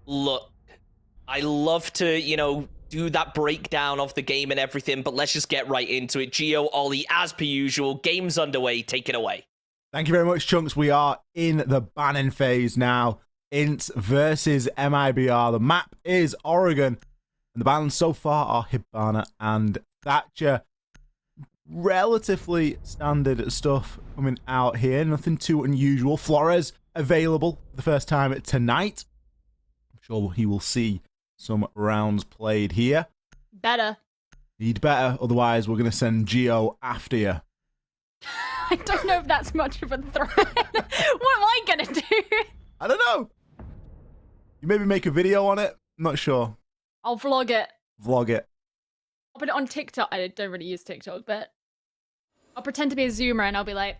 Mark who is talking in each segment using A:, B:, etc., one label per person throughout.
A: Look, I love to, do that breakdown of the game and everything, but let's just get right into it. Geo, Ollie, as per usual, game's underway. Take it away.
B: Thank you very much, Chunks. We are in the banning phase now. INTZ versus MIBR. The map is Oregon. And the bans so far are Hibana and Thatcher. Relatively standard stuff coming out here. Nothing too unusual. Flores available for the first time tonight. I'm sure he will see some rounds played here.
C: Better.
B: Need better, otherwise we're going to send Geo after you.
C: I don't know if that's much of a threat. What am I going to do?
B: I don't know. You maybe make a video on it? I'm not sure.
C: I'll vlog it.
B: Vlog it.
C: I'll put it on TikTok. I don't really use TikTok, but I'll pretend to be a Zoomer and I'll be like,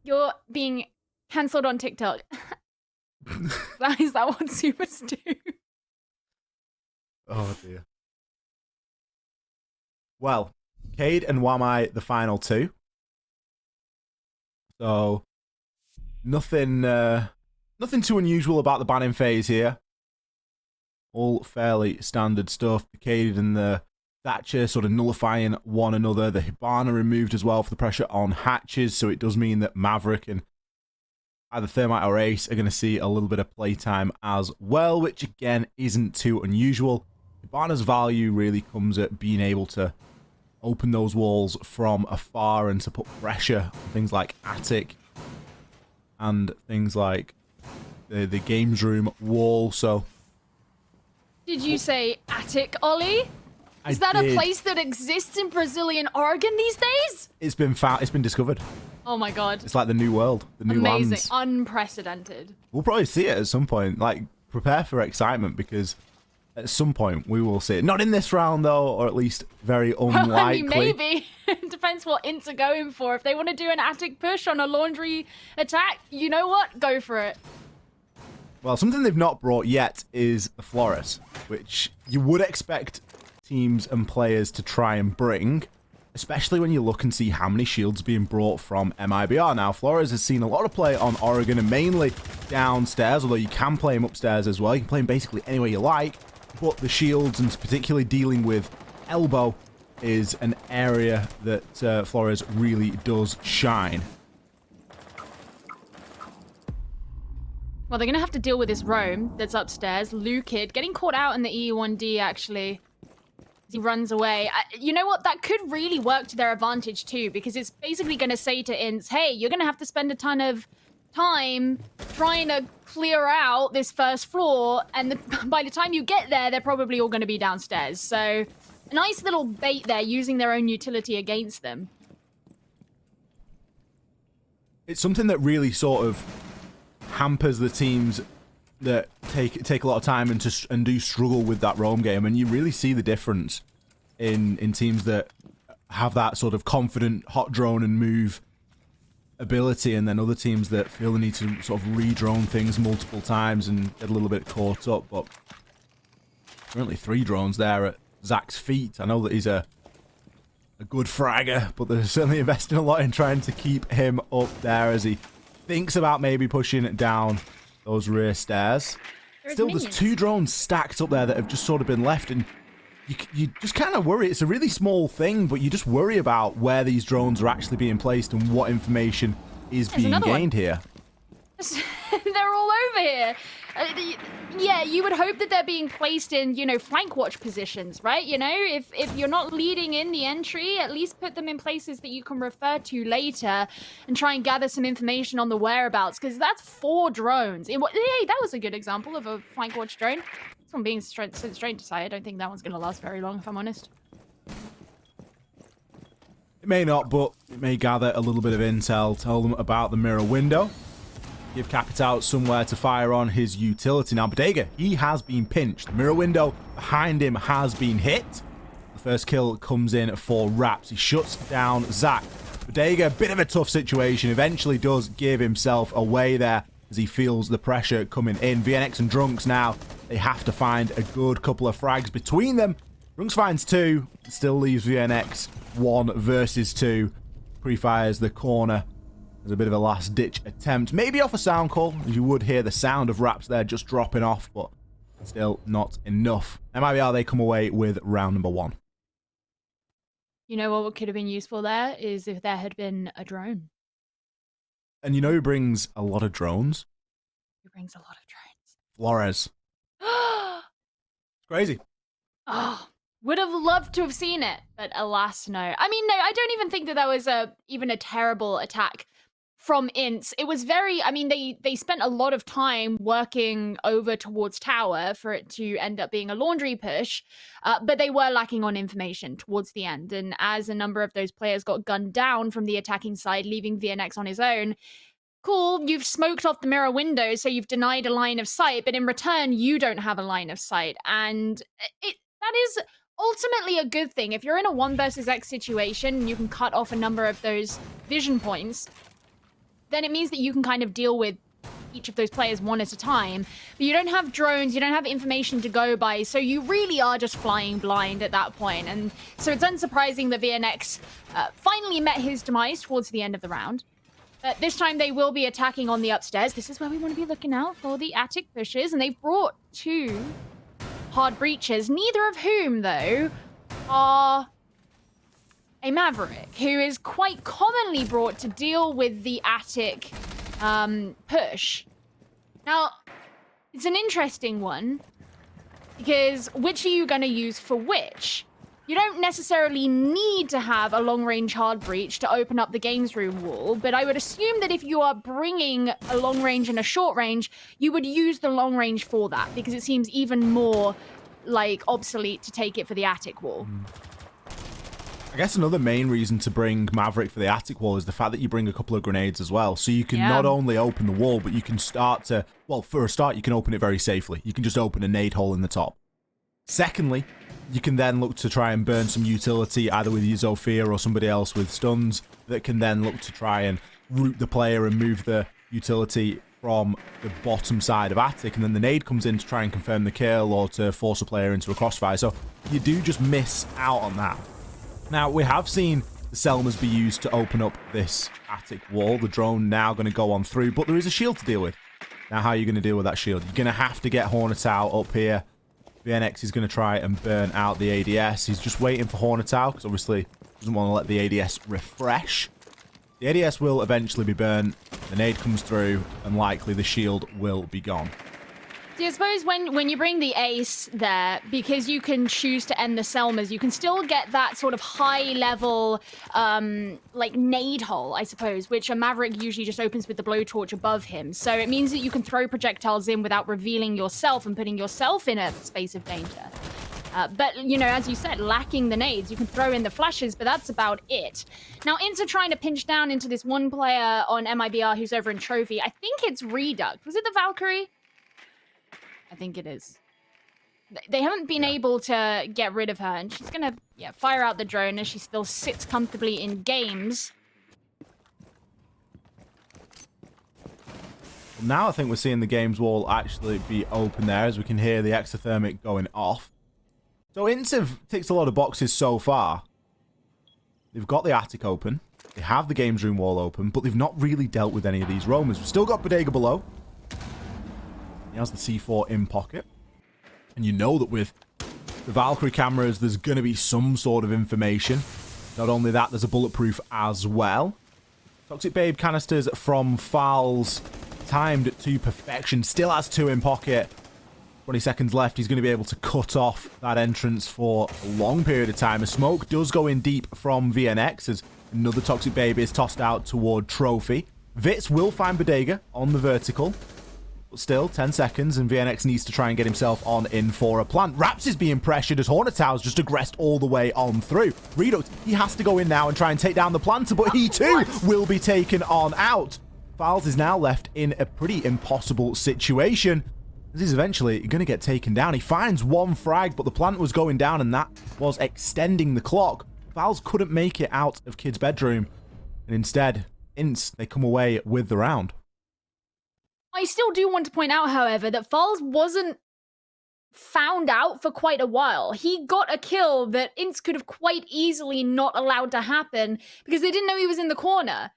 C: you're being cancelled on TikTok. Is that what Zoomers do?
B: Oh dear. Well, Cade and Wamai, the final two. So, nothing too unusual about the banning phase here. All fairly standard stuff. The Cade and the Thatcher sort of nullifying one another. The Hibana removed as well for the pressure on hatches, so it does mean that Maverick and either Thermite or Ace are going to see a little bit of playtime as well, which again isn't too unusual. Hibana's value really comes at being able to open those walls from afar and to put pressure on things like Attic and things like the games room wall. So,
C: did you say Attic, Ollie? Is that a place that exists in Brazilian Oregon these days?
B: It's been found. It's been discovered.
C: Oh my god!
B: It's like the new world, the new
C: Amazing.
B: lands.
C: Unprecedented.
B: We'll probably see it at some point. Like, prepare for excitement because at some point we will see it. Not in this round though, or at least very unlikely.
C: Well, I mean, maybe. Depends what INTZ are going for. If they want to do an Attic push on a laundry attack, you know what? Go for it.
B: Well, something they've not brought yet is the Flores, which you would expect teams and players to try and bring, especially when you look and see how many shields being brought from MIBR. Now, Flores has seen a lot of play on Oregon and mainly downstairs, although you can play him upstairs as well. You can play him basically anywhere you like, but the shields and particularly dealing with elbow is an area that Flores really does shine.
C: Well, they're going to have to deal with this roam that's upstairs. Lukid getting caught out in the E1D, actually. He runs away. You know what? That could really work to their advantage, too, because it's basically going to say to INTZ, hey, you're going to have to spend a ton of time trying to clear out this first floor, and by the time you get there, they're probably all going to be downstairs. So, a nice little bait there, using their own utility against them.
B: It's something that really sort of hampers the teams that take a lot of time and do struggle with that roam game, and you really see the difference in teams that have that sort of confident hot drone and move ability, and then other teams that feel the need to sort of re-drone things multiple times and get a little bit caught up. But currently 3 drones there at Zach's feet. I know that he's a good fragger, but they're certainly investing a lot in trying to keep him up there as he thinks about maybe pushing down those rear stairs. Still, there's 2 drones stacked up there that have just sort of been left, and you just kind of worry. It's a really small thing, but you just worry about where these drones are actually being placed and what information is being gained here.
C: They're all over here. Yeah, you would hope that they're being placed in, flank watch positions, right? If you're not leading in the entry, at least put them in places that you can refer to later and try and gather some information on the whereabouts, because that's 4 drones. Hey, that was a good example of a flank watch drone. This one being straight to sight. I don't think that one's going to last very long, if I'm honest.
B: It may not, but it may gather a little bit of intel, tell them about the mirror window. Give Capital somewhere to fire on his utility. Now, Bodega, he has been pinched. The mirror window behind him has been hit. The first kill comes in for Raps. He shuts down Zach. Bodega, a bit of a tough situation, eventually does give himself away there as he feels the pressure coming in. VNX and Drunks now, they have to find a good couple of frags between them. Drunks finds 2, still leaves VNX 1 versus 2. Pre-fires the corner. There's a bit of a last-ditch attempt. Maybe off a sound call, as you would hear the sound of Raps there just dropping off, but Still not enough. MIBR, they come away with round number 1.
C: You know what could have been useful there is if there had been a drone.
B: And you know who brings a lot of drones?
C: Who brings a lot of drones?
B: Flores. It's crazy.
C: Oh, would have loved to have seen it, but alas, no. I mean, no, I don't even think that was even a terrible attack from INTZ. It was very, I mean, they spent a lot of time working over towards tower for it to end up being a laundry push, but they were lacking on information towards the end. And as a number of those players got gunned down from the attacking side, leaving VNX on his own, cool, you've smoked off the mirror window, so you've denied a line of sight, but in return, you don't have a line of sight. And that is ultimately a good thing. If you're in a 1 versus X situation, you can cut off a number of those vision points, then it means that you can kind of deal with each of those players one at a time. But you don't have drones, you don't have information to go by, so you really are just flying blind at that point. And so it's unsurprising that VNX finally met his demise towards the end of the round. This time they will be attacking on the upstairs. This is where we want to be looking out for the attic pushes, and they've brought 2 hard breaches, neither of whom, though, are a Maverick, who is quite commonly brought to deal with the attic push. Now, it's an interesting one, because which are you going to use for which? You don't necessarily need to have a long-range hard breach to open up the games room wall, but I would assume that if you are bringing a long range and a short range, you would use the long range for that, because it seems even more, like, obsolete to take it for the attic wall.
B: I guess another main reason to bring Maverick for the attic wall is the fact that you bring a couple of grenades as well. So you can not only open the wall, but you can start to, well, for a start, you can open it very safely. You can just open a nade hole in the top. Secondly, you can then look to try and burn some utility, either with your Zofia or somebody else with stuns, that can then look to try and root the player and move the utility from the bottom side of attic, and then the nade comes in to try and confirm the kill or to force a player into a crossfire. So you do just miss out on that. Now, we have seen the Selmas be used to open up this attic wall. The drone now going to go on through, but there is a shield to deal with. Now, how are you going to deal with that shield? You're going to have to get Hornetow up here. VNX is going to try and burn out the ADS. He's just waiting for Hornetow, because obviously doesn't want to let the ADS refresh. The ADS will eventually be burned. The nade comes through, and likely the shield will be gone.
C: See, I suppose when you bring the ace there, because you can choose to end the Selmas, you can still get that sort of high-level, like, nade hole, I suppose, which a Maverick usually just opens with the blowtorch above him. So it means that you can throw projectiles in without revealing yourself and putting yourself in a space of danger. But, you know, as you said, lacking the nades, you can throw in the flashes, but that's about it. Now, INTZ trying to pinch down into this one player on MIBR who's over in Trophy. I think it's Reduct. Was it the Valkyrie? I think it is. They haven't been able to get rid of her, and she's gonna, fire out the drone as she still sits comfortably in games.
B: Well, now I think we're seeing the games wall actually be open there, as we can hear the exothermic going off. So INTZ have ticked a lot of boxes so far. They've got the attic open, they have the games room wall open, but they've not really dealt with any of these roamers. We've still got Bodega below. He has the C4 in pocket. And you know that with the Valkyrie cameras, there's going to be some sort of information. Not only that, there's a bulletproof as well. Toxic Babe canisters from Fowls, timed to perfection. Still has 2 in pocket. 20 seconds left. He's going to be able to cut off that entrance for a long period of time. A smoke does go in deep from VNX as another Toxic Babe is tossed out toward Trophy. Vitz will find Bodega on the vertical. But still, 10 seconds, and VNX needs to try and get himself on in for a plant. Raps is being pressured as Hornetow's just aggressed all the way on through. Reduct, he has to go in now and try and take down the planter, but he too will be taken on out. Files is now left in a pretty impossible situation. This is eventually going to get taken down. He finds one frag, but the plant was going down, and that was extending the clock. Files couldn't make it out of Kid's bedroom, and instead, INTZ, they come away with the round.
C: I still do want to point out, however, that Falls wasn't found out for quite a while. He got a kill that INTZ could have quite easily not allowed to happen because they didn't know he was in the corner.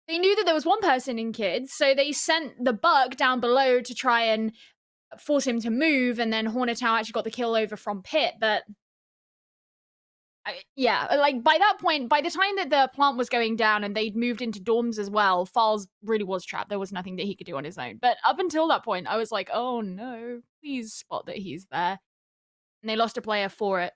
C: They knew that there was one person in Kids, so they sent the Buck down below to try and force him to move, and then Hornetown actually got the kill over from Pit, but yeah, like by that point, by the time that the plant was going down and they'd moved into dorms as well, Falz really was trapped. There was nothing that he could do on his own. But up until that point, I was like, oh no, please spot that he's there. And they lost a player for it.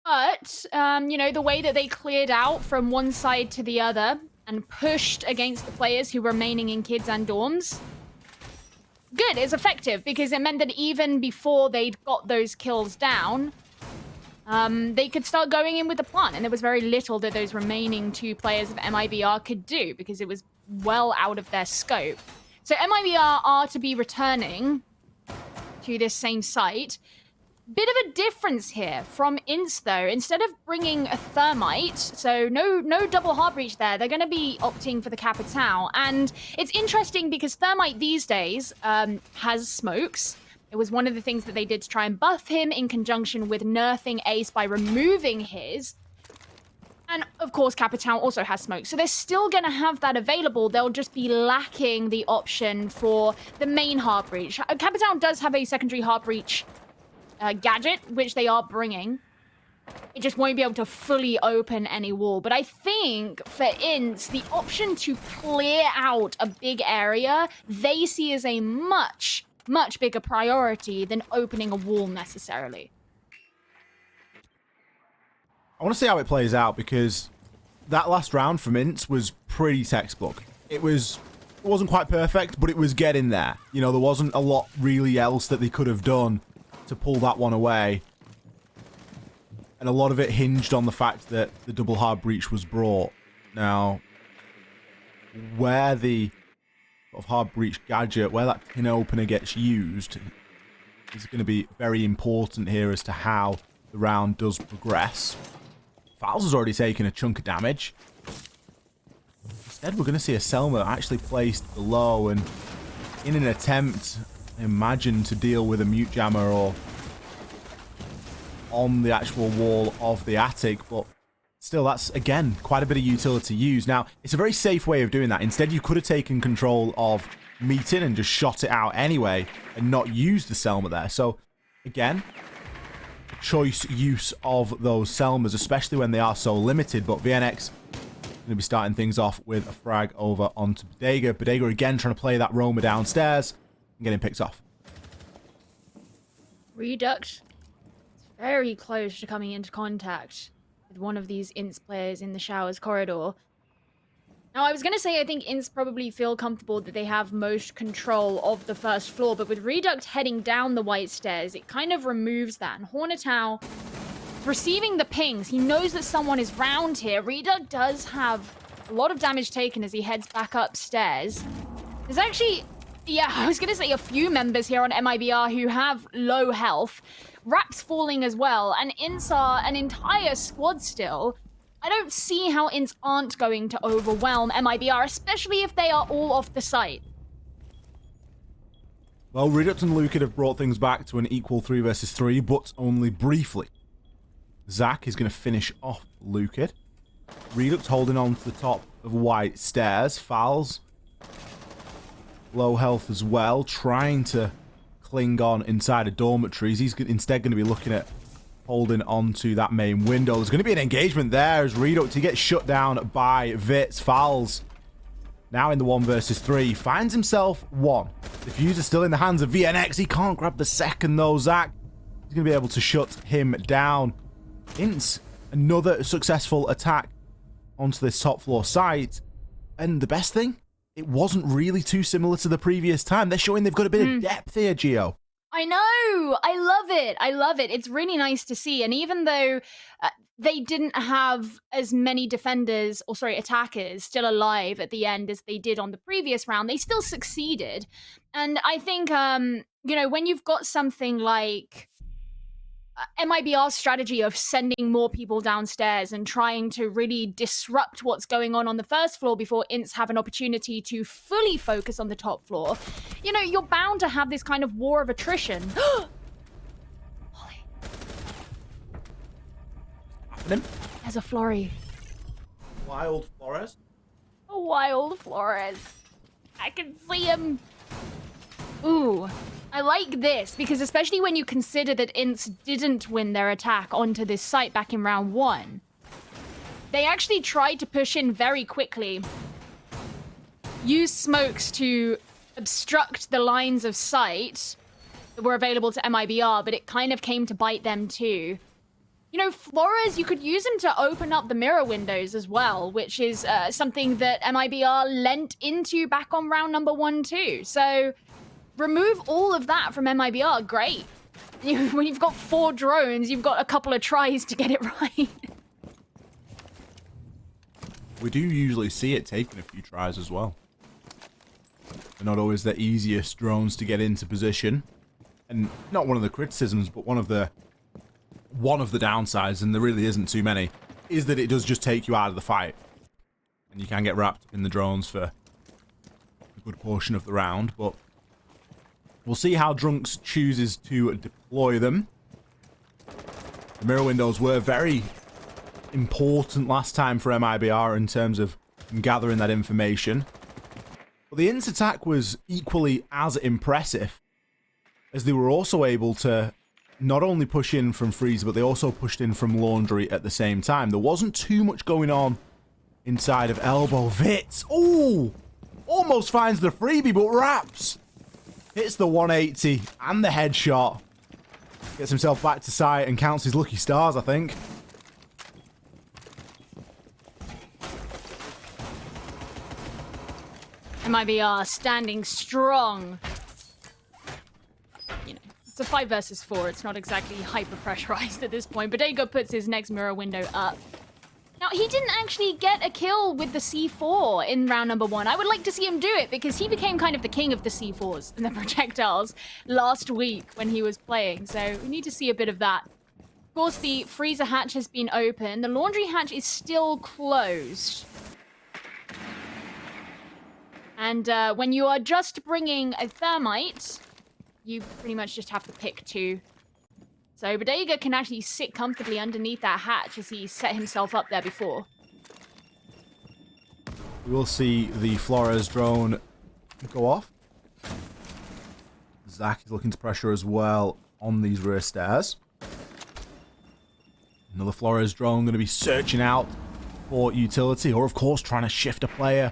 C: But, you know, the way that they cleared out from one side to the other and pushed against the players who were remaining in kids and dorms, good, it's effective, because it meant that even before they'd got those kills down, they could start going in with the plant, and there was very little that those remaining 2 players of MIBR could do, because it was well out of their scope. So MIBR are to be returning to this same site. Bit of a difference here from INTZ, though. Instead of bringing a thermite, so no double hard breach there, they're going to be opting for the Capitão. And it's interesting because thermite these days has smokes. It was one of the things that they did to try and buff him in conjunction with nerfing Ace by removing his. And, of course, Capitão also has smoke. So they're still going to have that available. They'll just be lacking the option for the main hard breach. Capitão does have a secondary hard breach gadget, which they are bringing. It just won't be able to fully open any wall. But I think for INTZ, the option to clear out a big area, they see as a much bigger priority than opening a wall necessarily.
B: I want to see how it plays out, because that last round from INTZ was pretty textbook. It wasn't quite perfect, but it was getting there. You know, there wasn't a lot really else that they could have done to pull that one away. And a lot of it hinged on the fact that the double hard breach was brought. Now, where the sort of hard breach gadget, where that tin opener gets used, is going to be very important here as to how the round does progress. Falz has already taken a chunk of damage. Instead, we're going to see a Selma actually placed below, and in an attempt, I imagine, to deal with a mute jammer or on the actual wall of the attic, but still, that's, again, quite a bit of utility used. Now, it's a very safe way of doing that. Instead, you could have taken control of meeting and just shot it out anyway and not used the Selma there. So, again, choice use of those Selmas, especially when they are so limited. But VNX going to be starting things off with a frag over onto Bodega. Bodega, again, trying to play that roamer downstairs and getting picked off.
C: Redux very close to coming into contact with one of these INTZ players in the showers corridor. Now, I was going to say I think INTZ probably feel comfortable that they have most control of the first floor, but with Redux heading down the white stairs, it kind of removes that. And Hornetown receiving the pings, he knows that someone is round here. Redux does have a lot of damage taken as he heads back upstairs. There's actually, yeah, I was going to say a few members here on MIBR who have low health. Rap's falling as well, and INTZ are an entire squad still. I don't see how INTZ aren't going to overwhelm MIBR, especially if they are all off the site.
B: Well, Redux and Luke have brought things back to an equal 3 versus 3, but only briefly. Zach is going to finish off Luke. Redux holding on to the top of white stairs. Falz, low health as well, trying to cling on inside of dormitories. He's instead going to be looking at holding on to that main window. There's going to be an engagement there as Redux, he gets shut down by Vitz. Falz, now in the 1 versus 3, finds himself 1. The fuse is still in the hands of VNX. He can't grab the second though. Zach is going to be able to shut him down. INTZ, another successful attack onto this top floor site. And the best thing, it wasn't really too similar to the previous time. They're showing they've got a bit of depth here, Gio.
C: I know! I love it! I love it. It's really nice to see. And even though they didn't have as many defenders, or sorry, attackers still alive at the end as they did on the previous round, they still succeeded. And I think, you know, when you've got something like MIBR's strategy of sending more people downstairs and trying to really disrupt what's going on the first floor before INTZ have an opportunity to fully focus on the top floor, you know, you're bound to have this kind of war of attrition. Holly.
B: Happening?
C: There's a Florrie.
B: Wild Flores?
C: A wild Flores. I can see him. Ooh. I like this, because especially when you consider that INTZ didn't win their attack onto this site back in round 1, they actually tried to push in very quickly, use smokes to obstruct the lines of sight that were available to MIBR, but it kind of came to bite them too. You know, Flores, you could use them to open up the mirror windows as well, which is something that MIBR lent into back on round number 1 too. So remove all of that from MIBR, great. When you've got 4 drones, you've got a couple of tries to get it right.
B: We do usually see it taking a few tries as well. They're not always the easiest drones to get into position. And not one of the criticisms, but one of the downsides, and there really isn't too many, is that it does just take you out of the fight. And you can get wrapped up in the drones for a good portion of the round, but we'll see how Drunks chooses to deploy them. The mirror windows were very important last time for MIBR in terms of gathering that information. But the INTZ attack was equally as impressive, as they were also able to not only push in from Freezer, but they also pushed in from Laundry at the same time. There wasn't too much going on inside of Elbow. Vitz, ooh, almost finds the freebie, but Raps hits the 180 and the headshot. Gets himself back to sight and counts his lucky stars, I think.
C: MIBR standing strong. You know, it's a 5 versus 4. It's not exactly hyper-pressurized at this point. Bodega puts his next mirror window up. Now, he didn't actually get a kill with the C4 in round number 1. I would like to see him do it, because he became kind of the king of the C4s and the projectiles last week when he was playing. So we need to see a bit of that. Of course, the freezer hatch has been open. The laundry hatch is still closed. And when you are just bringing a thermite, you pretty much just have to pick 2. So Bodega can actually sit comfortably underneath that hatch as he set himself up there before.
B: We will see the Flores drone go off. Zach is looking to pressure as well on these rear stairs. Another Flores drone going to be searching out for utility, or of course trying to shift a player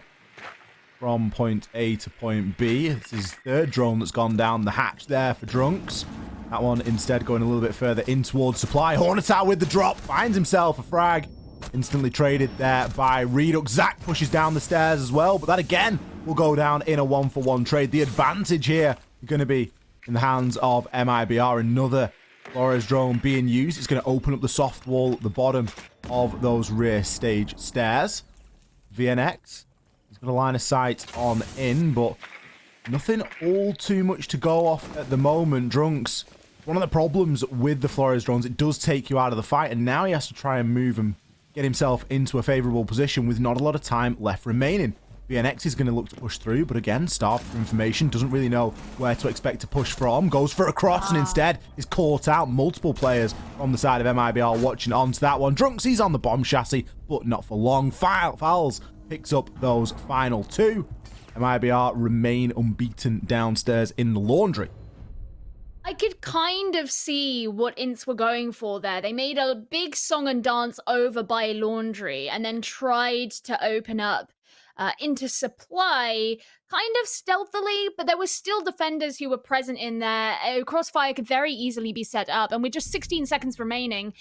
B: from point A to point B. It's his 3rd drone that's gone down the hatch there for Drunks. That one instead going a little bit further in towards supply. Hornet out with the drop. Finds himself a frag. Instantly traded there by Redux. Zach pushes down the stairs as well, but that again will go down in a 1-for-1 trade. The advantage here is going to be in the hands of MIBR. Another Flores drone being used. It's going to open up the soft wall at the bottom of those rear stage stairs. VNX. Got a line of sight on in, but nothing all too much to go off at the moment. Drunks, one of the problems with the Flores drones, it does take you out of the fight, and now he has to try and move and get himself into a favorable position with not a lot of time left remaining. VNX is going to look to push through, but again, starved for information, doesn't really know where to expect to push from, goes for a cross, and instead is caught out. Multiple players on the side of MIBR watching onto that one. Drunks, he's on the bomb chassis, but not for long. Fouls picks up those final 2. MIBR remain unbeaten downstairs in the laundry.
C: I could kind of see what INTZ were going for there. They made a big song and dance over by laundry and then tried to open up into supply kind of stealthily, but there were still defenders who were present in there. Crossfire could very easily be set up, and with just 16 seconds remaining,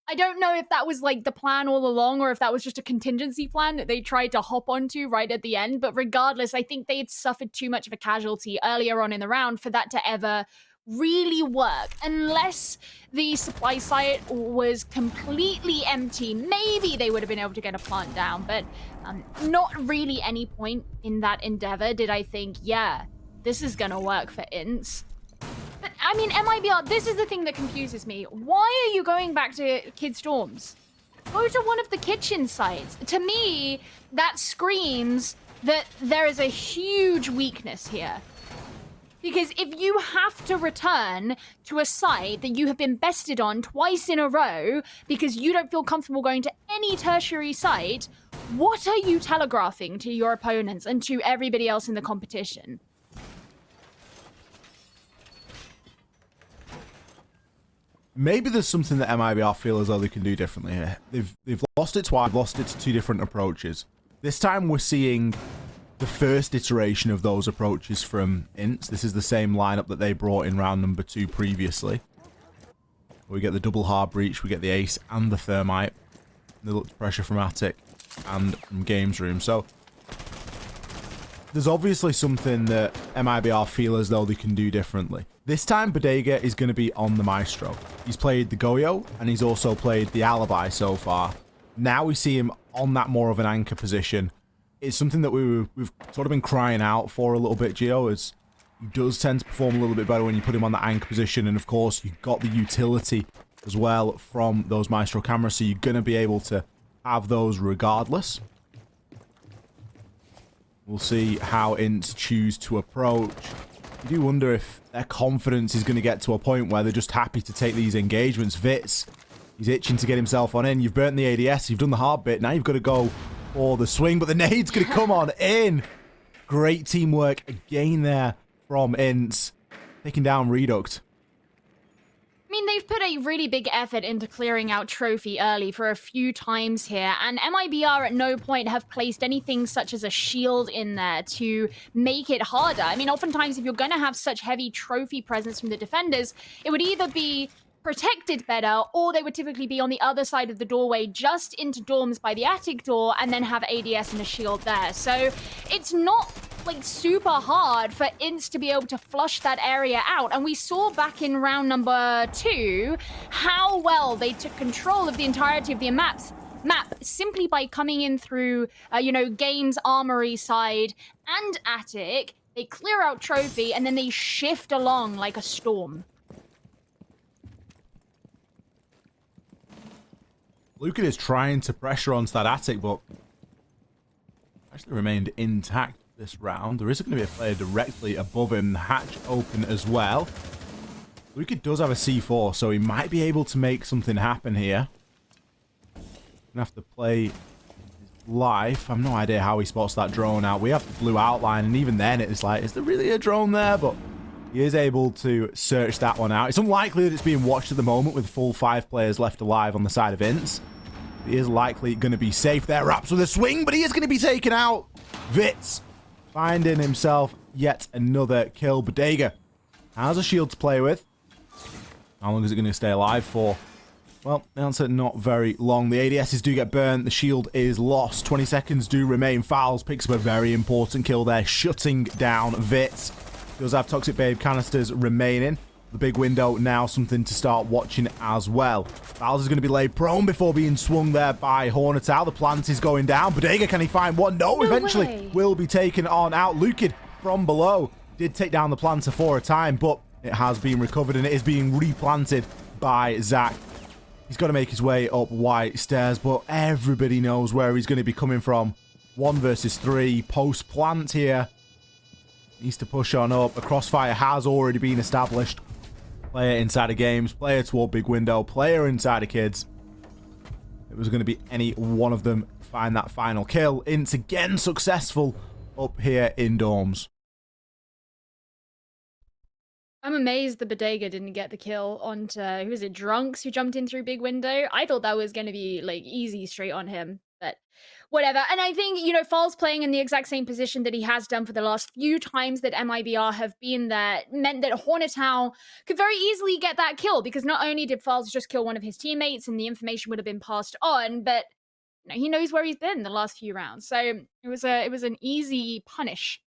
C: I don't know if that was like the plan all along or if that was just a contingency plan that they tried to hop onto right at the end. But regardless, I think they had suffered too much of a casualty earlier on in the round for that to ever really work. Unless the supply site was completely empty, maybe they would have been able to get a plant down. But not really any point in that endeavor did I think, yeah, this is going to work for INTZ. But, I mean, MIBR, this is the thing that confuses me. Why are you going back to Kid Storms? Go to one of the kitchen sites. To me, that screams that there is a huge weakness here. Because if you have to return to a site that you have been bested on twice in a row because you don't feel comfortable going to any tertiary site, what are you telegraphing to your opponents and to everybody else in the competition?
B: maybe there's something that MIBR feel as though they can do differently here. They've lost it twice, lost it to 2 different approaches. This time we're seeing the first iteration of those approaches from INTZ. This is the same lineup that they brought in round number 2 previously. We get the double hard breach, we get the ace and the thermite. They look to pressure from Attic and from Games Room. So there's obviously something that MIBR feel as though they can do differently. This time, Bodega is going to be on the Maestro. He's played the Goyo, and he's also played the Alibi so far. Now we see him on that more of an anchor position. It's something that we've sort of been crying out for a little bit, Gio, as he does tend to perform a little bit better when you put him on that anchor position. And of course, you've got the utility as well from those Maestro cameras, so you're going to be able to have those regardless. We'll see how INTZ choose to approach. You do wonder if their confidence is going to get to a point where they're just happy to take these engagements. Vitz, he's itching to get himself on in. You've burnt the ADS, you've done the hard bit. Now you've got to go for the swing, but the nade's going to come on in. Great teamwork again there from INTZ. Taking down Reduct.
C: I mean, they've put a really big effort into clearing out Trophy early for a few times here, and MIBR at no point have placed anything such as a shield in there to make it harder. I mean, oftentimes if you're going to have such heavy Trophy presence from the defenders, it would either be protected better, or they would typically be on the other side of the doorway just into dorms by the attic door and then have ADS and a shield there. So it's not like super hard for INTZ to be able to flush that area out. And we saw back in round number 2 how well they took control of the entirety of the map simply by coming in through, Games Armory side and attic. They clear out Trophy and then they shift along like a storm.
B: Lucan is trying to pressure onto that attic, but actually remained intact this round. There is going to be a player directly above him, the hatch open as well. Lucan does have a C4, so he might be able to make something happen here. Gonna have to play his life. I have no idea how he spots that drone out. We have the blue outline, and even then it's like, is there really a drone there? But he is able to search that one out. It's unlikely that it's being watched at the moment with full 5 players left alive on the side of INTZ. He is likely going to be safe there. Raps with a swing, but he is going to be taken out. Vitz finding himself yet another kill. Bodega has a shield to play with. How long is it going to stay alive for? Well, the answer, not very long. The ADSs do get burned. The shield is lost. 20 seconds do remain. Fowls picks up a very important kill there, shutting down Vitz. Does have Toxic Babe canisters remaining. The big window now something to start watching as well. Fowls is going to be laid prone before being swung there by Hornetal. The plant is going down. Bodega, can he find one? No, eventually will be taken on out. Lukid from below did take down the planter for a time, but it has been recovered and it is being replanted by Zach. He's got to make his way up white stairs, but everybody knows where he's going to be coming from. 1 versus 3, post plant here. Needs to push on up. A crossfire has already been established. Player inside of games, player toward big window, player inside of kids. It was going to be any one of them to find that final kill. INTZ again successful up here in dorms.
C: I'm amazed the Bodega didn't get the kill onto, who was it, Drunks, who jumped in through big window. I thought that was going to be like easy straight on him, but whatever. And I think, Fall's playing in the exact same position that he has done for the last few times that MIBR have been there meant that Hornetal could very easily get that kill, because not only did Falls just kill one of his teammates and the information would have been passed on, but he knows where he's been the last few rounds. So it was an easy punish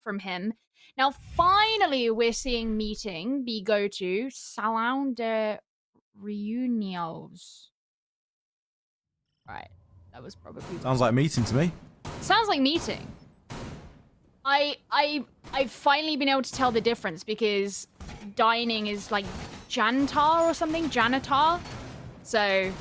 C: from him. Now, finally, we're seeing meeting be go to Salon de Reunions. Right. That was probably...
B: Sounds like meeting to me.
C: Sounds like meeting. I've finally been able to tell the difference, because dining is like Jantar or something. Janitar. So,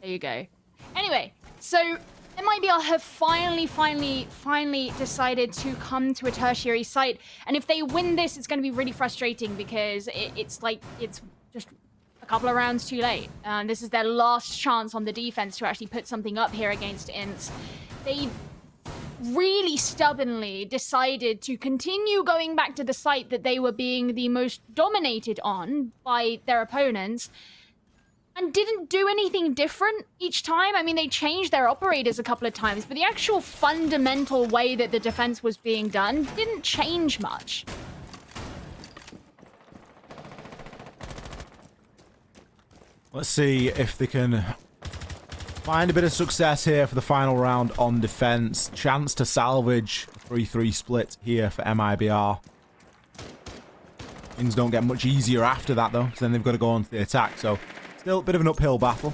C: there you go. Anyway, so MIBR have finally decided to come to a tertiary site. And if they win this, it's going to be really frustrating, because it's just a couple of rounds too late. This is their last chance on the defense to actually put something up here against INTZ. They really stubbornly decided to continue going back to the site that they were being the most dominated on by their opponents and didn't do anything different each time. I mean, they changed their operators a couple of times, but the actual fundamental way that the defense was being done didn't change much.
B: Let's see if they can find a bit of success here for the final round on defense. Chance to salvage a 3-3 split here for MIBR. Things don't get much easier after that, though, because then they've got to go on to the attack. So, still a bit of an uphill battle.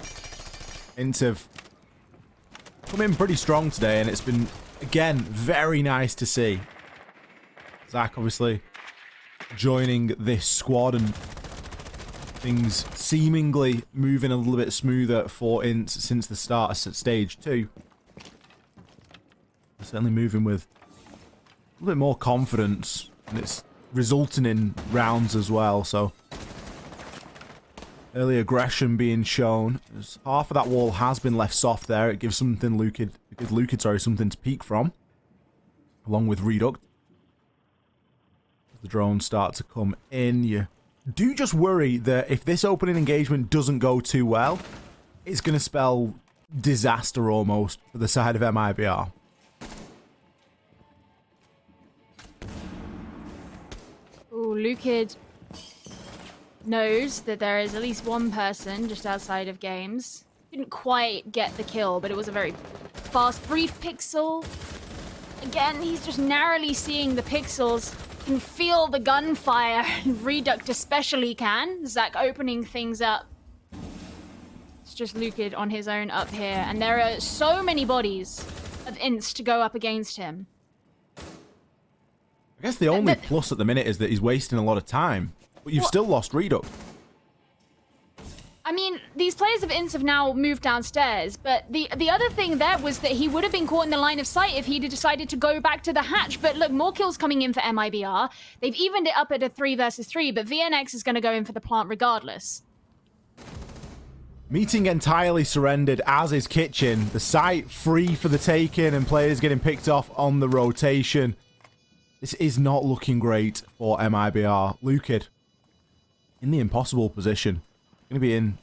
B: INTZ have come in pretty strong today, and it's been, again, very nice to see. Zach, obviously, joining this squad and things seemingly moving a little bit smoother for INTZ since the start of stage 2. They're certainly moving with a little bit more confidence, and it's resulting in rounds as well, so early aggression being shown. As half of that wall has been left soft there. It gives something Lukid, something to peek from, along with Reduct. The drones start to come in. You do just worry that if this opening engagement doesn't go too well, it's going to spell disaster almost for the side of MIBR.
C: Ooh, Lukid knows that there is at least one person just outside of games. Didn't quite get the kill, but it was a very fast, brief pixel. Again, he's just narrowly seeing the pixels. Can feel the gunfire. Reduct especially can. Zach opening things up. It's just Lukid on his own up here. And there are so many bodies of INTZ to go up against him.
B: I guess the only plus at the minute is that he's wasting a lot of time. But you've still lost Reduct.
C: I mean, these players of INTZ have now moved downstairs, but the other thing there was that he would have been caught in the line of sight if he'd decided to go back to the hatch. But look, more kills coming in for MIBR. They've evened it up at a 3 versus 3, but VNX is going to go in for the plant regardless.
B: Meeting entirely surrendered, as is Kitchen. The site free for the taking, and players getting picked off on the rotation. This is not looking great for MIBR. Lukid in the impossible position. Going to be in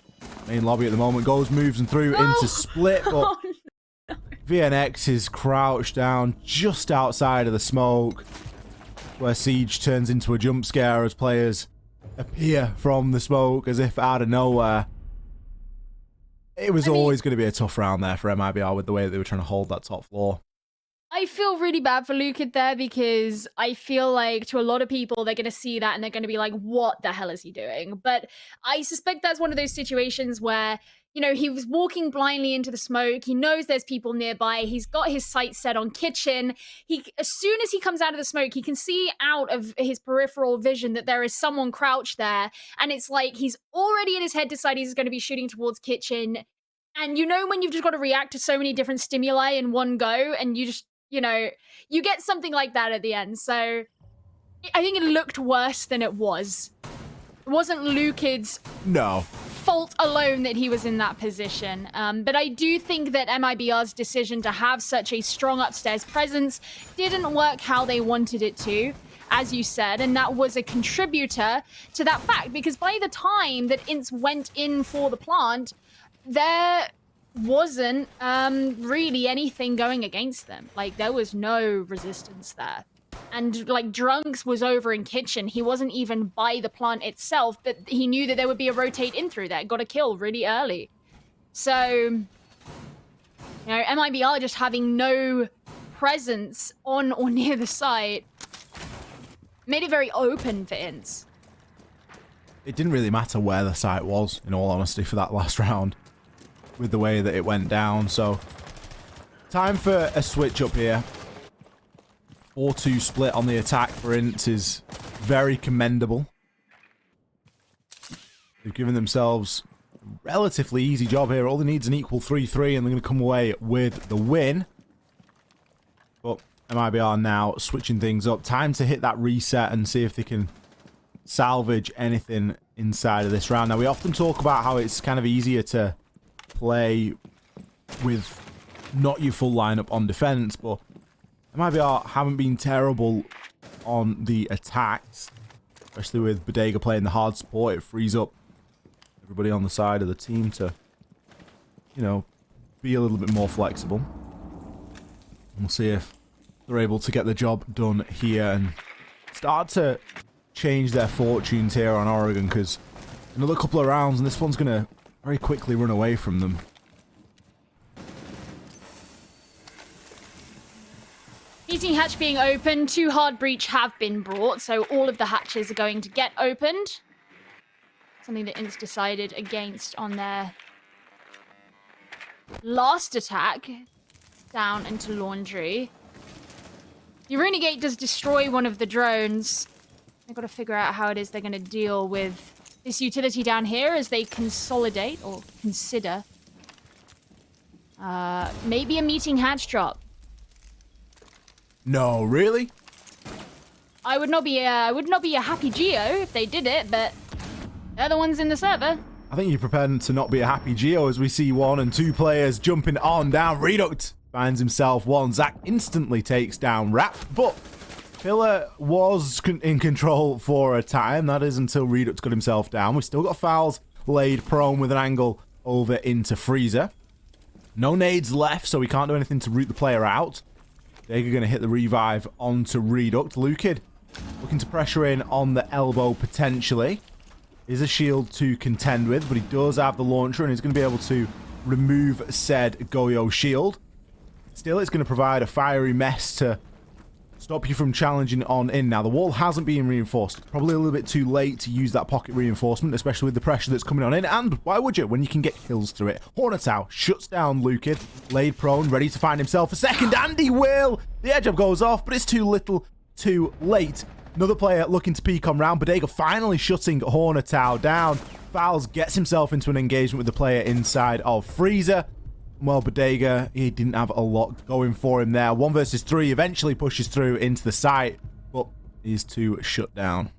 B: main lobby at the moment. Goes, moves and through into split, but
C: Oh, no.
B: VNX is crouched down just outside of the smoke, where Siege turns into a jump scare as players appear from the smoke as if out of nowhere. It was always going to be a tough round there for MIBR with the way that they were trying to hold that top floor.
C: I feel really bad for Lukid there because I feel like to a lot of people, they're going to see that and they're going to be like, what the hell is he doing? But I suspect that's one of those situations where, you know, he was walking blindly into the smoke. He knows there's people nearby. He's got his sights set on Kitchen. As soon as he comes out of the smoke, he can see out of his peripheral vision that there is someone crouched there. And it's like he's already in his head decided he's going to be shooting towards Kitchen. And you know when you've just got to react to so many different stimuli in one go and you just, you know, you get something like that at the end. So I think it looked worse than it was. It wasn't Lukid's fault alone that he was in that position. But I do think that MIBR's decision to have such a strong upstairs presence didn't work how they wanted it to, as you said, and that was a contributor to that fact. Because by the time that INTZ went in for the plant, there wasn't really anything going against them. Like, there was no resistance there. And, like, Drunks was over in Kitchen. He wasn't even by the plant itself, but he knew that there would be a rotate in through there. Got a kill really early. So, you know, MIBR just having no presence on or near the site made it very open for INTZ.
B: It didn't really matter where the site was, in all honesty, for that last round, with the way that it went down. So time for a switch up here. 4-2 split on the attack for INTZ is very commendable. They've given themselves a relatively easy job here. All they need is an equal 3-3 and they're going to come away with the win. But MIBR now switching things up. Time to hit that reset and see if they can salvage anything inside of this round. Now, we often talk about how it's kind of easier to play with not your full lineup on defense, but MIBR haven't been terrible on the attacks, especially with Bodega playing the hard support. It frees up everybody on the side of the team to, you know, be a little bit more flexible. And we'll see if they're able to get the job done here and start to change their fortunes here on Oregon, because another couple of rounds and this one's going to very quickly run away from them.
C: Meeting hatch being open, 2 hard breach have been brought, so all of the hatches are going to get opened. Something that INTZ decided against on their last attack down into laundry. The Renegade does destroy one of the drones. They've got to figure out how it is they're going to deal with this utility down here as they consolidate or consider maybe a meeting hatch drop.
B: No, really?
C: I would not be a happy Geo if they did it, but they're the ones in the server.
B: I think you're prepared to not be a happy Geo as we see 1 and 2 players jumping on down. Reduct finds himself 1. Zach instantly takes down Rap, but Pillar was in control for a time. That is until Reduct got himself down. We've still got Fowls laid prone with an angle over into Freezer. No nades left, so we can't do anything to root the player out. They're going to hit the revive onto Reduct. Lukid looking to pressure in on the elbow potentially. Is a shield to contend with, but he does have the launcher and he's going to be able to remove said Goyo shield. Still, it's going to provide a fiery mess to stop you from challenging on in. Now, the wall hasn't been reinforced. Probably a little bit too late to use that pocket reinforcement, especially with the pressure that's coming on in. And why would you when you can get kills through it? Hornetow shuts down Lukid, laid prone, ready to find himself a second, and he will! The edge up goes off, but it's too little, too late. Another player looking to peek on round. Bodega finally shutting Hornetow down. Fowls gets himself into an engagement with the player inside of Freezer. Well, Bodega, he didn't have a lot going for him there. 1 versus 3 eventually pushes through into the site, but he's too shut down.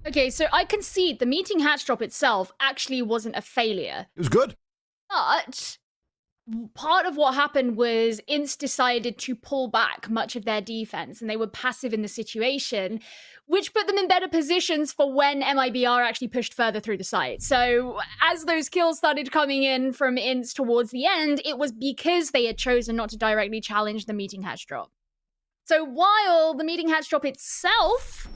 C: Okay, so I concede the meeting hatch drop itself actually wasn't a failure.
B: It was good.
C: But part of what happened was INTZ decided to pull back much of their defense, and they were passive in the situation, which put them in better positions for when MIBR actually pushed further through the site. So as those kills started coming in from INTZ towards the end, it was because they had chosen not to directly challenge the meeting hatch drop. So while the meeting hatch drop itself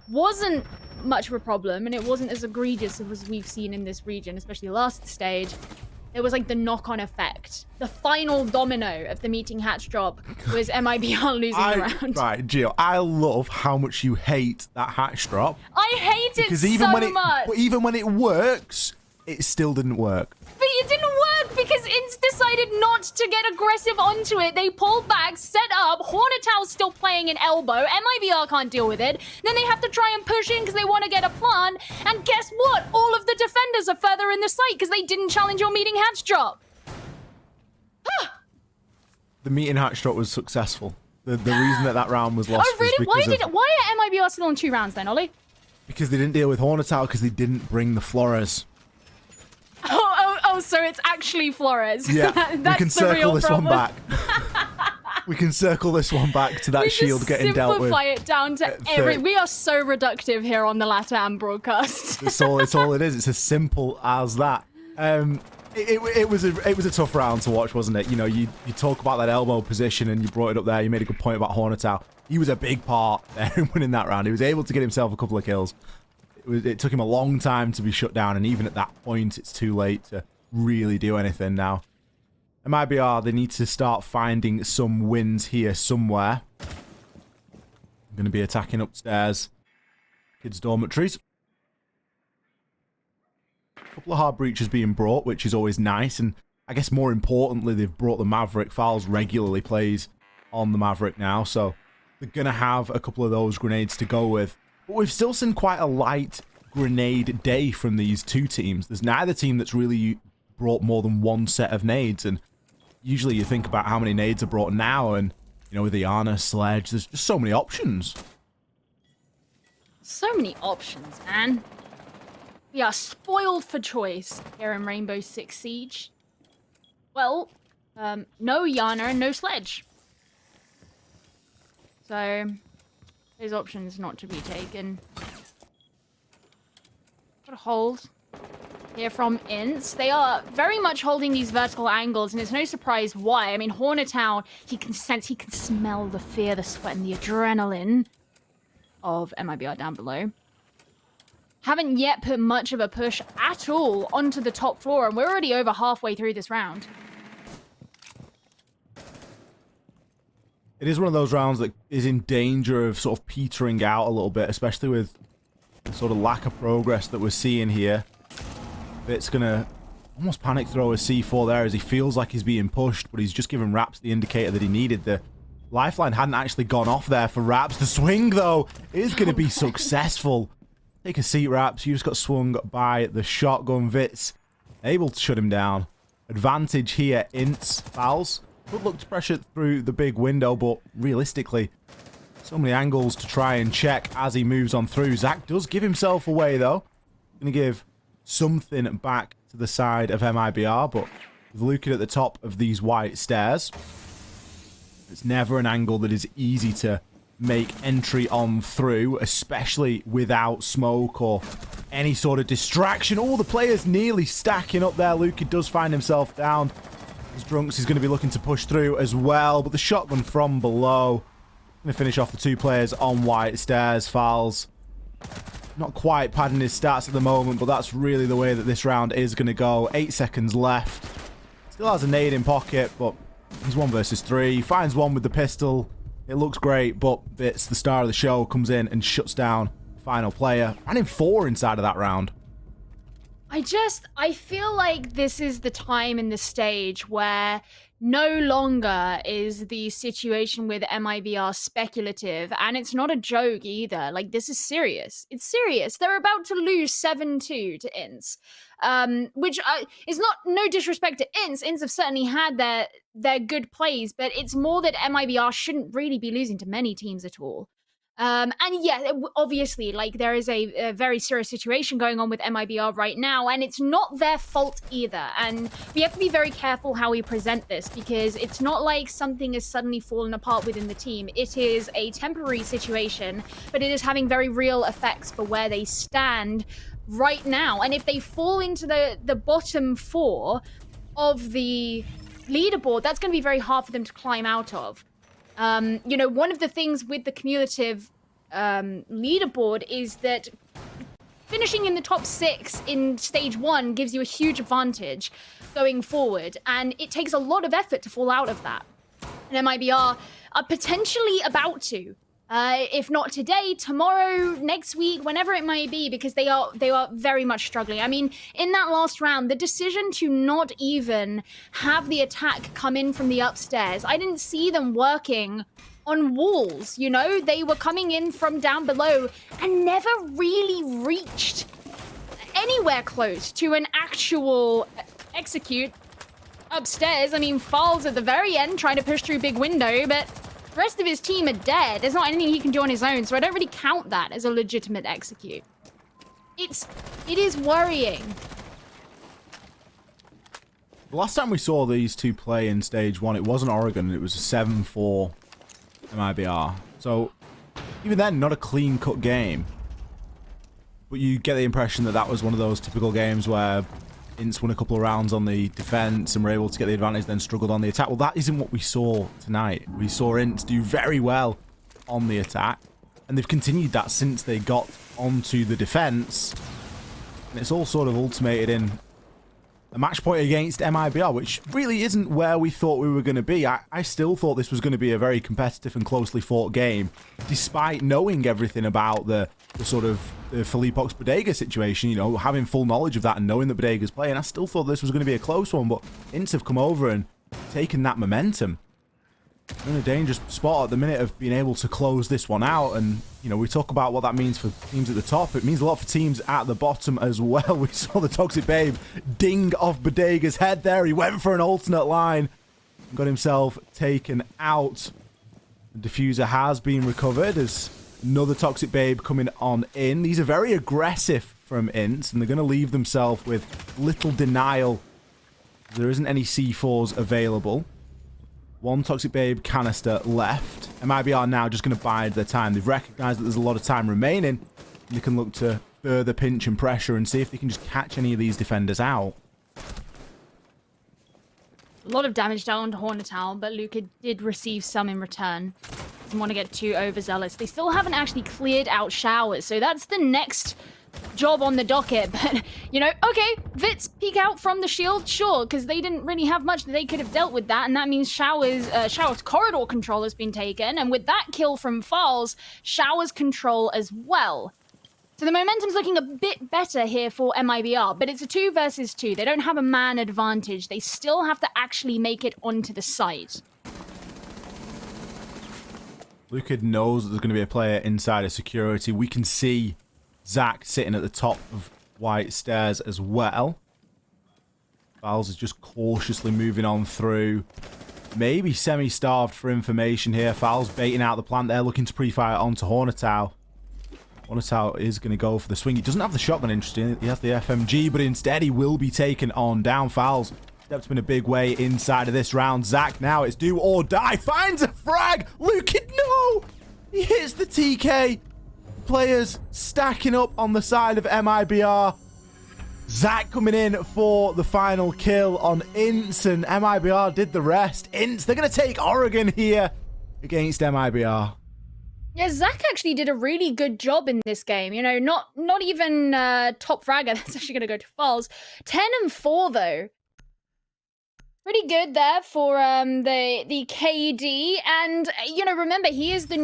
C: wasn't much of a problem, and it wasn't as egregious as we've seen in this region, especially last stage, it was like the knock-on effect. The final domino of the meeting hatch drop was MIBR losing the round.
B: Right, Gio, I love how much you hate that hatch drop.
C: I hate it
B: because even
C: much.
B: Even when it works, it still didn't work.
C: But it didn't work because INTZ decided not to get aggressive onto it. They pulled back, set up. Hornetow's still playing an elbow. MIBR can't deal with it. Then they have to try and push in because they want to get a plant. And guess what? All of the defenders are further in the site because they didn't challenge your meeting hatch drop.
B: The meeting hatch drop was successful. The reason that round was lost
C: Oh, really?
B: was because
C: Why are MIBR still on 2 rounds then, Ollie?
B: because they didn't deal with Hornetow because they didn't bring the Flores.
C: Oh, so it's actually Flores.
B: Yeah,
C: That's
B: we can circle this
C: problem.
B: one back. We can circle this one back to that
C: We
B: shield
C: just
B: getting dealt with.
C: simplify it down to every... We are so reductive here on the LATAM broadcast.
B: It's all it is. It's as simple as that. It was a tough round to watch, wasn't it? You know, you talk about that elbow position and you brought it up there. You made a good point about Hornetow. He was a big part there in winning that round. He was able to get himself a couple of kills. It took him a long time to be shut down, and even at that point, it's too late to really do anything now. MIBR, they need to start finding some wins here somewhere. I'm going to be attacking upstairs. Kids' dormitories. A couple of hard breaches being brought, which is always nice, and I guess more importantly, they've brought the Maverick. Fowls regularly plays on the Maverick now, so they're going to have a couple of those grenades to go with. But we've still seen quite a light grenade day from these two teams. There's neither team that's really brought more than one set of nades, and usually you think about how many nades are brought now, and you know, with the Ana Sledge, there's just so many options.
C: So many options, man. We are spoiled for choice here in Rainbow Six Siege. Well, no Yana and no Sledge. So, there's options not to be taken. Got a hold here from INTZ. They are very much holding these vertical angles, and it's no surprise why. I mean, Hornetown, he can sense, he can smell the fear, the sweat, and the adrenaline of MIBR down below. Haven't yet put much of a push at all onto the top floor, and we're already over halfway through this round.
B: It is one of those rounds that is in danger of sort of petering out a little bit, especially with the sort of lack of progress that we're seeing here. It's going to almost panic throw a C4 there as he feels like he's being pushed, but he's just given Raps the indicator that he needed. The lifeline hadn't actually gone off there for Raps. The swing, though, is going to be successful. Take a seat, Raps. You just got swung by the shotgun. Vitz able to shut him down. Advantage here. INTZ fouls. Could look to pressure through the big window, but realistically, so many angles to try and check as he moves on through. Zach does give himself away, though. Going to give something back to the side of MIBR, but with Lukin at the top of these white stairs, it's never an angle that is easy to make entry on through, especially without smoke or any sort of distraction. All the players nearly stacking up there. Lukin does find himself down. As Drunks is going to be looking to push through as well, but the shotgun from below going to finish off the two players on white stairs. Fouls. Not quite padding his stats at the moment, but that's really the way that this round is going to go. 8 seconds left. Still has a nade in pocket, but he's 1 versus 3. Finds one with the pistol. It looks great, but Vitz, the star of the show, comes in and shuts down the final player. Ran in 4 inside of that round.
C: I feel like this is the time in the stage where no longer is the situation with MIBR speculative, and it's not a joke either. Like, this is serious. It's serious. They're about to lose 7-2 to INTZ, which is not no disrespect to INTZ. INTZ have certainly had their good plays, but it's more that MIBR shouldn't really be losing to many teams at all. And yeah, obviously, like, there is a very serious situation going on with MIBR right now, and it's not their fault either. And we have to be very careful how we present this, because it's not like something has suddenly fallen apart within the team. It is a temporary situation, but it is having very real effects for where they stand right now. And if they fall into the bottom 4 of the leaderboard, that's going to be very hard for them to climb out of. You know, one of the things with the cumulative leaderboard is that finishing in the top 6 in stage 1 gives you a huge advantage going forward, and it takes a lot of effort to fall out of that. And MIBR are potentially about to. If not today, tomorrow, next week, whenever it may be, because they are very much struggling. I mean, in that last round, the decision to not even have the attack come in from the upstairs, I didn't see them working on walls, you know? They were coming in from down below and never really reached anywhere close to an actual execute upstairs. I mean, Falls at the very end trying to push through big window, but the rest of his team are dead. There's not anything he can do on his own, so I don't really count that as a legitimate execute. It is worrying.
B: The last time we saw these two play in stage 1, it wasn't Oregon. It was a 7-4 MIBR. So even then, not a clean-cut game. But you get the impression that that was one of those typical games where INTZ won a couple of rounds on the defense and were able to get the advantage, then struggled on the attack. Well, that isn't what we saw tonight. We saw INTZ do very well on the attack, and they've continued that since they got onto the defense. And it's all sort of ultimated in a match point against MIBR, which really isn't where we thought we were going to be. I still thought this was going to be a very competitive and closely fought game, despite knowing everything about the sort of Felipox Bodega situation, you know, having full knowledge of that and knowing that Bodega's playing. I still thought this was going to be a close one, but INTZ have come over and taken that momentum. They're in a dangerous spot at the minute of being able to close this one out, and, you know, we talk about what that means for teams at the top. It means a lot for teams at the bottom as well. We saw the Toxic Babe ding off Bodega's head there. He went for an alternate line and got himself taken out. The diffuser has been recovered as another Toxic Babe coming on in. These are very aggressive from INTZ, and they're going to leave themselves with little denial. There isn't any C4s available. One Toxic Babe canister left. MIBR now just going to bide their time. They've recognized that there's a lot of time remaining. And they can look to further pinch and pressure and see if they can just catch any of these defenders out.
C: A lot of damage down to Hornetown, but Luca did receive some in return. Doesn't want to get too overzealous. They still haven't actually cleared out showers, so that's the next job on the docket. But, you know, okay, Vits peek out from the shield, sure, because they didn't really have much that they could have dealt with that, and that means Shower's corridor control has been taken, and with that kill from Falls, Shower's control as well. So the momentum's looking a bit better here for MIBR, but it's a 2 versus 2. They don't have a man advantage. They still have to actually make it onto the site.
B: Luca knows that there's going to be a player inside of security. We can see Zach sitting at the top of White Stairs as well. Fowls is just cautiously moving on through. Maybe semi-starved for information here. Fowls baiting out the plant there, looking to pre-fire onto Hornetown. Hornetown is going to go for the swing. He doesn't have the shotgun, interesting. He has the FMG, but instead he will be taken on down. Fowls steps in a big way inside of this round. Zach now, it's do or die. Finds a frag. Luke, no! He hits the TK. Players stacking up on the side of MIBR. Zach coming in for the final kill on INTZ, and MIBR did the rest. INTZ, they're going to take Oregon here against MIBR.
C: Yeah, Zach actually did a really good job in this game. You know, not even top fragger. That's actually going to go to Falls. 10 and 4 though. Pretty good there for the KD. And, you know, remember, he is the